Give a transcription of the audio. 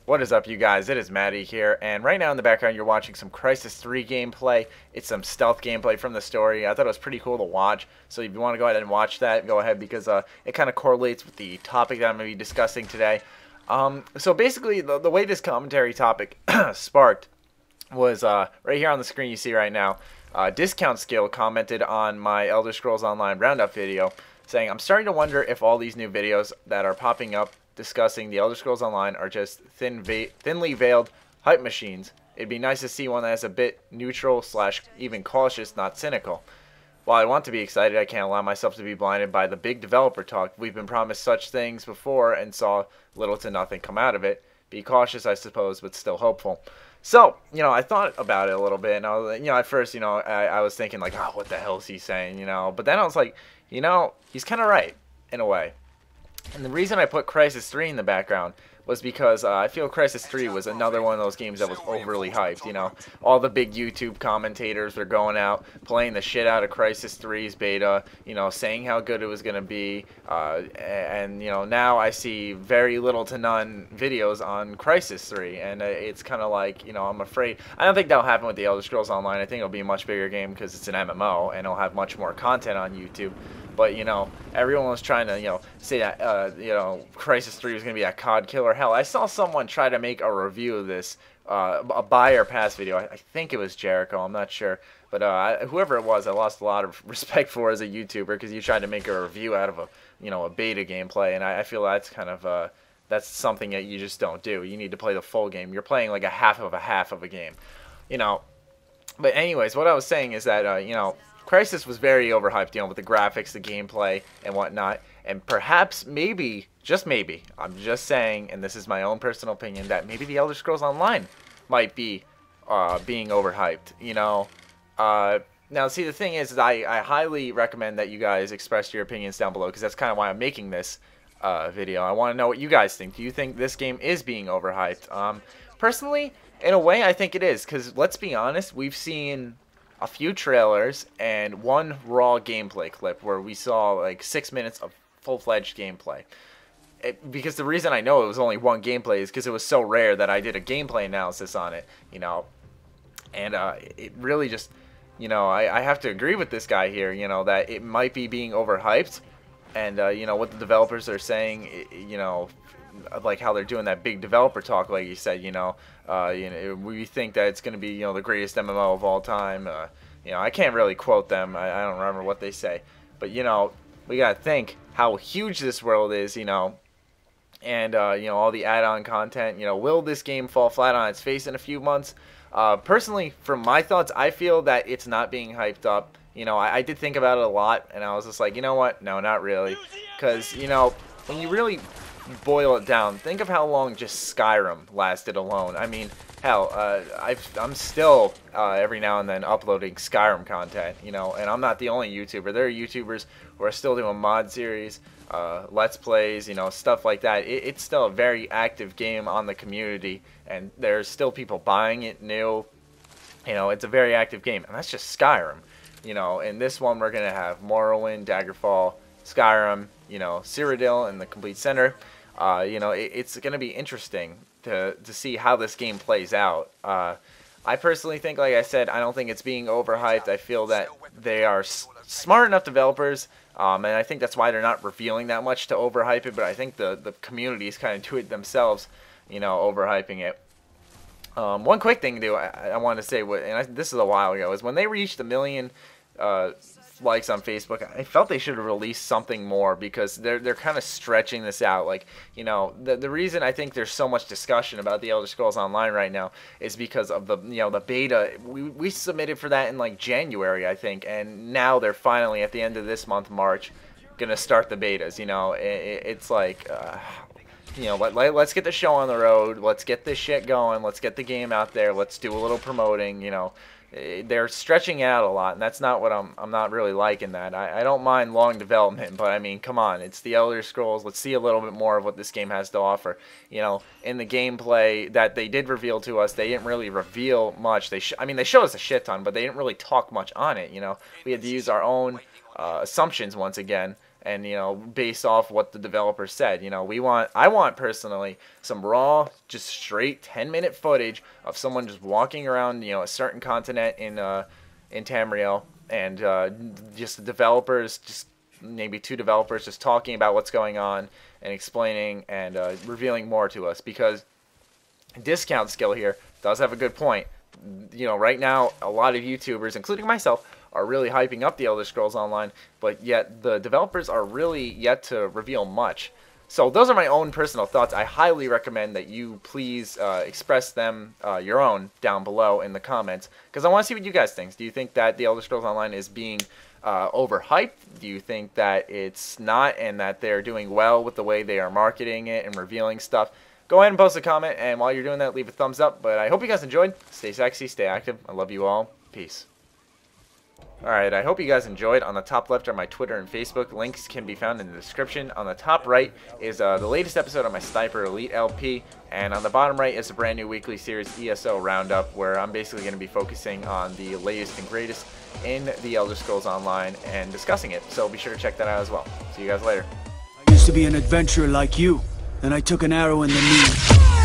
What is up, you guys? It is Maddie here, and right now in the background you're watching some Crysis 3 gameplay. It's some stealth gameplay from the story. I thought it was pretty cool to watch, so if you want to go ahead and watch that, go ahead, because it kind of correlates with the topic that I'm going to be discussing today. So basically, the way this commentary topic sparked was right here on the screen you see right now. Discount Skill commented on my Elder Scrolls Online Roundup video, saying, "I'm starting to wonder if all these new videos that are popping up discussing the Elder Scrolls Online are just thinly veiled hype machines. It'd be nice to see one that's a bit neutral / even cautious, not cynical. While I want to be excited, I can't allow myself to be blinded by the big developer talk. We've been promised such things before and saw little to nothing come out of it. Be cautious, I suppose, but still hopeful." So, I thought about it a little bit, and I was, at first, I was thinking like, oh, what the hell is he saying, but then I was like, he's kind of right, in a way. And the reason I put Crysis 3 in the background was because I feel Crysis 3 was another one of those games that was overly hyped, All the big YouTube commentators were going out, playing the shit out of Crysis 3's beta, saying how good it was going to be, and, now I see very little to none videos on Crysis 3, and it's kind of like, I'm afraid. I don't think that'll happen with the Elder Scrolls Online. I think it'll be a much bigger game because it's an MMO, and it'll have much more content on YouTube. But, everyone was trying to, say that, Crysis 3 was going to be a COD killer. Hell, I saw someone try to make a review of this, a buy or pass video. I think it was Jericho, I'm not sure. But whoever it was, I lost a lot of respect for as a YouTuber because you tried to make a review out of a beta gameplay. And I feel that's kind of, that's something that you just don't do. You need to play the full game. You're playing like a half of a game, But anyways, what I was saying is that, Crysis was very overhyped, with the graphics, the gameplay, and whatnot. And perhaps, maybe, just maybe, I'm just saying, and this is my own personal opinion, that maybe the Elder Scrolls Online might be being overhyped, Now, see, the thing is I highly recommend that you guys express your opinions down below, because that's kind of why I'm making this video. I want to know what you guys think. Do you think this game is being overhyped? Personally, in a way, I think it is, because let's be honest, we've seen a few trailers and one raw gameplay clip where we saw like 6 minutes of full-fledged gameplay. Because the reason I know it was only one gameplay is because it was so rare that I did a gameplay analysis on it, And it really just, I have to agree with this guy here, that it might be being overhyped. And, what the developers are saying, like how they're doing that big developer talk, like you said, we think that it's going to be, the greatest MMO of all time. I can't really quote them. I don't remember what they say. But, we got to think how huge this world is, and, all the add-on content. Will this game fall flat on its face in a few months? Personally, from my thoughts, I feel that it's not being hyped up. I did think about it a lot, and I was just like, you know what? No, not really. Because, when you really boil it down, think of how long just Skyrim lasted alone. I mean, hell, I'm still every now and then uploading Skyrim content, and I'm not the only YouTuber. There are YouTubers who are still doing mod series, Let's Plays, stuff like that. It's still a very active game on the community, and there's still people buying it new. It's a very active game, and that's just Skyrim. In this one we're gonna have Morrowind, Daggerfall, Skyrim, Cyrodiil, and the Complete Center. It's going to be interesting to see how this game plays out. I personally think, like I said, I don't think it's being overhyped. I feel that they are smart enough developers, and I think that's why they're not revealing that much to overhype it, but I think the community is kind of do it themselves, overhyping it. One quick thing, too, I want to say, this is a while ago, is when they reached 1 million likes on Facebook, I felt they should have released something more because they're kind of stretching this out. Like, the reason I think there's so much discussion about the Elder Scrolls Online right now is because of the the beta. We submitted for that in like January, I think, and now they're finally at the end of this month, March, gonna start the betas. It's like let's get the show on the road. Let's get this shit going. Let's get the game out there. Let's do a little promoting. They're stretching out a lot, and that's not what I'm not really liking that. I don't mind long development, but I mean, come on, it's the Elder Scrolls. Let's see a little bit more of what this game has to offer. In the gameplay that they did reveal to us, they didn't really reveal much. They showed us a shit ton, but they didn't really talk much on it. We had to use our own assumptions once again. and based off what the developer said. I want personally some raw, just straight 10-minute footage of someone just walking around a certain continent in Tamriel, and just the developers, just maybe 2 developers just talking about what's going on and explaining and revealing more to us, because Discount Skill here does have a good point. Right now a lot of YouTubers, including myself, are really hyping up the Elder Scrolls Online, but yet the developers are really yet to reveal much. So those are my own personal thoughts. I highly recommend that you please express them, your own, down below in the comments, because I want to see what you guys think. Do you think that the Elder Scrolls Online is being overhyped? Do you think that it's not, and that they're doing well with the way they are marketing it and revealing stuff? Go ahead and post a comment, and while you're doing that, leave a thumbs up. But I hope you guys enjoyed. Stay sexy, stay active. I love you all. Peace. Alright, I hope you guys enjoyed. On the top left are my Twitter and Facebook. Links can be found in the description. On the top right is the latest episode of my Sniper Elite LP. And on the bottom right is a brand new weekly series, ESO Roundup, where I'm basically going to be focusing on the latest and greatest in the Elder Scrolls Online and discussing it. So be sure to check that out as well. See you guys later. I used to be an adventurer like you. Then I took an arrow in the knee.